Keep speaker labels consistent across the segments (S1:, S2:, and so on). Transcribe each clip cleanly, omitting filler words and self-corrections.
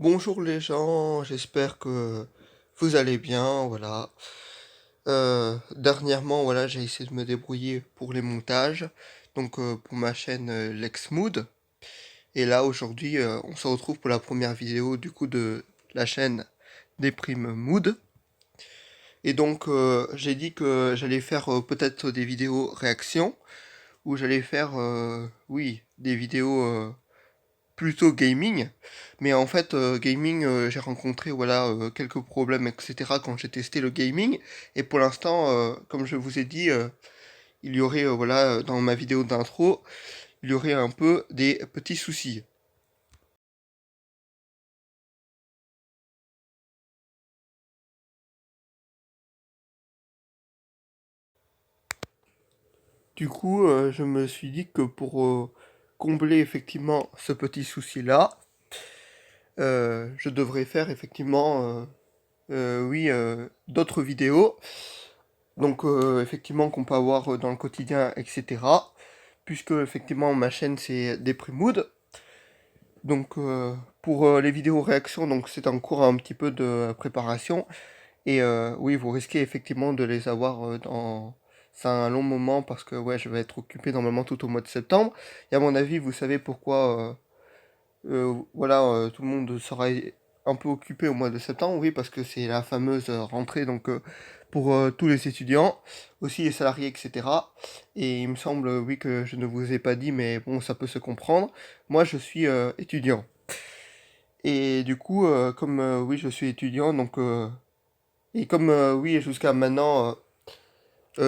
S1: Bonjour les gens, j'espère que vous allez bien, voilà. Dernièrement, voilà, j'ai essayé de me débrouiller pour les montages, donc pour ma chaîne Lex Mood. Et là, aujourd'hui, on se retrouve pour la première vidéo du coup de la chaîne Déprime Mood. Et donc, j'ai dit que j'allais faire peut-être des vidéos réactions, ou j'allais faire, oui, des vidéos plutôt gaming, mais en fait gaming j'ai rencontré voilà quelques problèmes etc quand j'ai testé le gaming et pour l'instant comme je vous ai dit il y aurait voilà dans ma vidéo d'intro il y aurait un peu des petits soucis. Du coup je me suis dit que pour combler effectivement ce petit souci là je devrais faire effectivement oui d'autres vidéos donc effectivement qu'on peut avoir dans le quotidien etc puisque effectivement ma chaîne c'est Deprimood. Donc pour les vidéos réactions, donc c'est en cours un petit peu de préparation. Et oui, vous risquez effectivement de les avoir dans c'est un long moment parce que ouais, je vais être occupé normalement tout au mois de septembre. Et à mon avis, vous savez pourquoi voilà, tout le monde sera un peu occupé au mois de septembre, oui, parce que c'est la fameuse rentrée donc pour tous les étudiants, aussi les salariés, etc. Et il me semble, oui, que je ne vous ai pas dit, mais bon, ça peut se comprendre. Moi, je suis étudiant. Et du coup, comme oui, je suis étudiant, donc et comme oui, jusqu'à maintenant,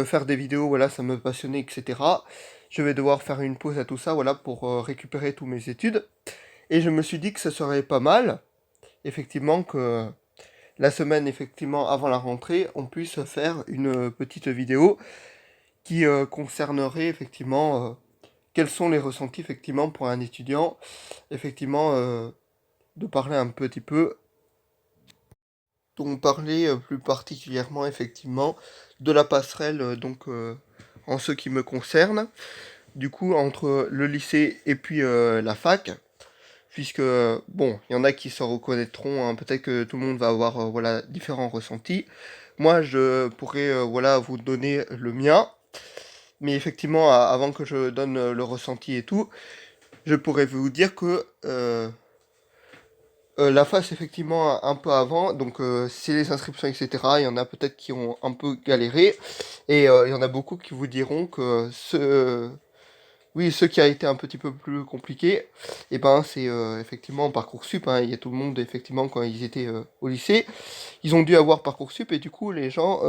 S1: faire des vidéos, voilà, ça me passionnait, etc. Je vais devoir faire une pause à tout ça, voilà, pour récupérer tous mes études. Et je me suis dit que ce serait pas mal, effectivement, que la semaine, effectivement, avant la rentrée, on puisse faire une petite vidéo qui concernerait, effectivement, quels sont les ressentis, effectivement, pour un étudiant, effectivement, de parler un petit peu, dont parler plus particulièrement, effectivement, de la passerelle, donc, en ce qui me concerne, du coup, entre le lycée et puis la fac. Puisque, bon, il y en a qui se reconnaîtront, hein, peut-être que tout le monde va avoir voilà, différents ressentis. Moi, je pourrais voilà, vous donner le mien, mais effectivement, avant que je donne le ressenti et tout, je pourrais vous dire que la phase, effectivement, un peu avant, donc c'est les inscriptions, etc. Il y en a peut-être qui ont un peu galéré, et il y en a beaucoup qui vous diront que oui, ce qui a été un petit peu plus compliqué, et ben c'est effectivement Parcoursup, hein. Il y a tout le monde effectivement quand ils étaient au lycée, ils ont dû avoir Parcoursup et du coup les gens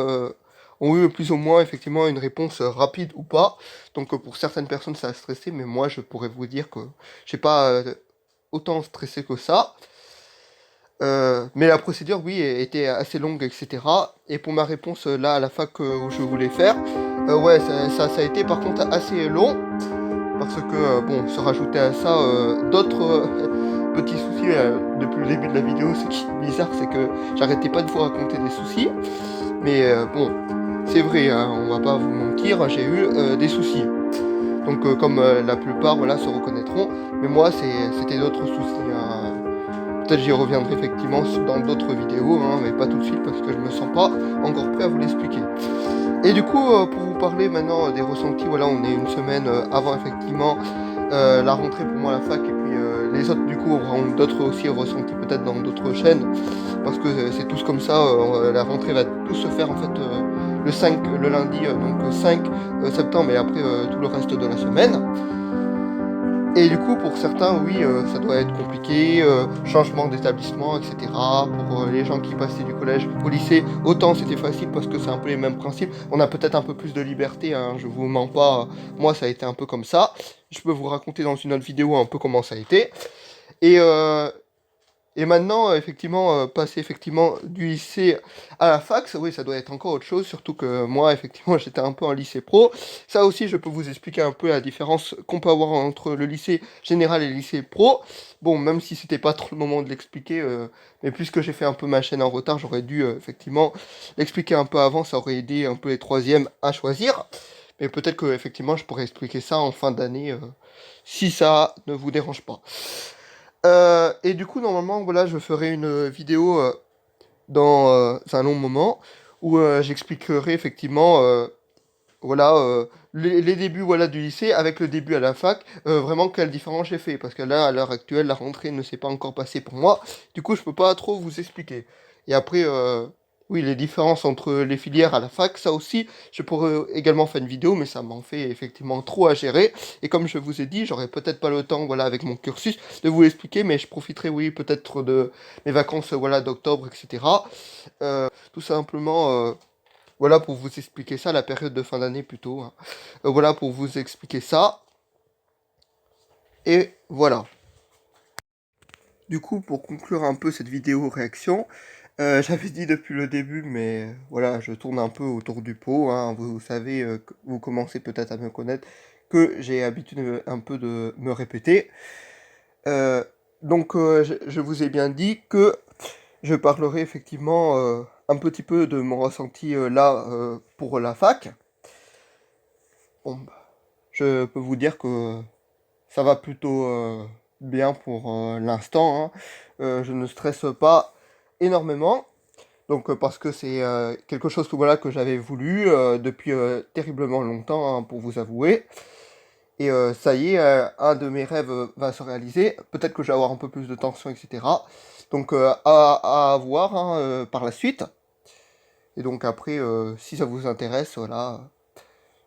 S1: ont eu plus ou moins effectivement une réponse rapide ou pas. Donc pour certaines personnes ça a stressé, mais moi je pourrais vous dire que j'ai pas autant stressé que ça. Mais la procédure, oui, était assez longue, etc. Et pour ma réponse là à la fac où je voulais faire, ouais, ça a été par contre assez long. Parce que, bon, se rajouter à ça d'autres petits soucis depuis le début de la vidéo. Ce qui est bizarre, c'est que j'arrêtais pas de vous raconter des soucis. Mais bon, c'est vrai, hein, on va pas vous mentir, j'ai eu des soucis. Donc, comme la plupart, voilà, se reconnaîtront. Mais moi, c'était d'autres soucis, hein. Peut-être j'y reviendrai effectivement dans d'autres vidéos, hein, mais pas tout de suite parce que je me sens pas encore prêt à vous l'expliquer. Et du coup, pour vous parler maintenant des ressentis, voilà, on est une semaine avant effectivement la rentrée pour moi à la fac, et puis les autres du coup auront d'autres aussi ressentis peut-être dans d'autres chaînes, parce que c'est tous comme ça, la rentrée va tous se faire en fait le 5, le lundi, donc 5 septembre, et après tout le reste de la semaine. Et du coup, pour certains, oui, ça doit être compliqué, changement d'établissement, etc. Pour les gens qui passaient du collège au lycée, autant c'était facile parce que c'est un peu les mêmes principes. On a peut-être un peu plus de liberté, hein, je vous mens pas. Moi, ça a été un peu comme ça. Je peux vous raconter dans une autre vidéo un peu comment ça a été. Et et maintenant, effectivement, passer effectivement du lycée à la fac, oui, ça doit être encore autre chose, surtout que moi, effectivement, j'étais un peu en lycée pro. Ça aussi, je peux vous expliquer un peu la différence qu'on peut avoir entre le lycée général et le lycée pro. Bon, même si c'était pas trop le moment de l'expliquer, mais puisque j'ai fait un peu ma chaîne en retard, j'aurais dû effectivement l'expliquer un peu avant, ça aurait aidé un peu les troisièmes à choisir. Mais peut-être que effectivement, je pourrais expliquer ça en fin d'année, si ça ne vous dérange pas. Et du coup, normalement, voilà, je ferai une vidéo dans un long moment où j'expliquerai effectivement voilà, les débuts voilà, du lycée avec le début à la fac, vraiment quelle différence j'ai fait. Parce que là, à l'heure actuelle, la rentrée ne s'est pas encore passée pour moi. Du coup, je peux pas trop vous expliquer. Et après, oui, les différences entre les filières à la fac, ça aussi, je pourrais également faire une vidéo, mais ça m'en fait effectivement trop à gérer. Et comme je vous ai dit, j'aurais peut-être pas le temps, voilà, avec mon cursus, de vous l'expliquer, mais je profiterai, oui, peut-être de mes vacances, voilà, d'octobre, etc. Tout simplement, voilà pour vous expliquer ça, la période de fin d'année plutôt, hein. Voilà pour vous expliquer ça. Et voilà. Du coup, pour conclure un peu cette vidéo réaction, j'avais dit depuis le début, mais voilà, je tourne un peu autour du pot, hein. Vous savez, vous commencez peut-être à me connaître, que j'ai l'habitude un peu de me répéter. Euh, donc, je vous ai bien dit que je parlerai effectivement un petit peu de mon ressenti là pour la fac. Bon, bah, je peux vous dire que ça va plutôt bien pour l'instant, hein. Je ne stresse pas énormément. Donc parce que c'est quelque chose que, voilà, que j'avais voulu depuis terriblement longtemps, hein, pour vous avouer. Et ça y est, un de mes rêves va se réaliser. Peut-être que je vais avoir un peu plus de tension, etc. Donc à voir, hein, par la suite. Et donc après, si ça vous intéresse, voilà,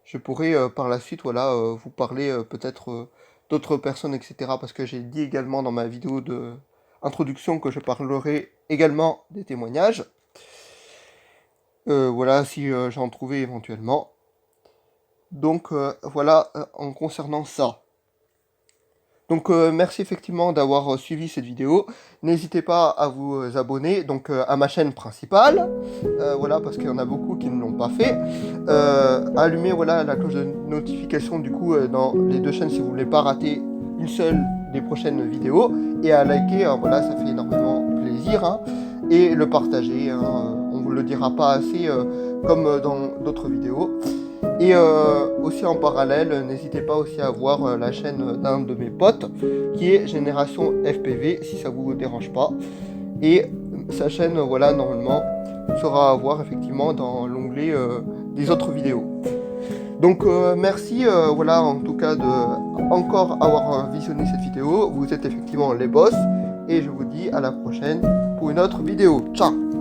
S1: je pourrais par la suite, voilà, vous parler peut-être d'autres personnes, etc. Parce que j'ai dit également dans ma vidéo de introduction que je parlerai également des témoignages. Voilà, si j'en trouvais éventuellement. Donc voilà, en concernant ça. Donc merci effectivement d'avoir suivi cette vidéo. N'hésitez pas à vous abonner donc à ma chaîne principale, voilà, parce qu'il y en a beaucoup qui ne l'ont pas fait. Allumez, voilà, la cloche de notification du coup dans les deux chaînes si vous voulez pas rater une seule des prochaines vidéos, et à liker, voilà, ça fait énormément plaisir, hein, et le partager, hein, on vous le dira pas assez comme dans d'autres vidéos. Et aussi en parallèle, n'hésitez pas aussi à voir la chaîne d'un de mes potes qui est Génération FPV, si ça vous dérange pas. Et sa chaîne, voilà, normalement, sera à voir effectivement dans l'onglet des autres vidéos. Donc merci, voilà, en tout cas de encore avoir visionné cette vidéo. Vous êtes effectivement les boss. Et je vous dis à la prochaine pour une autre vidéo. Ciao!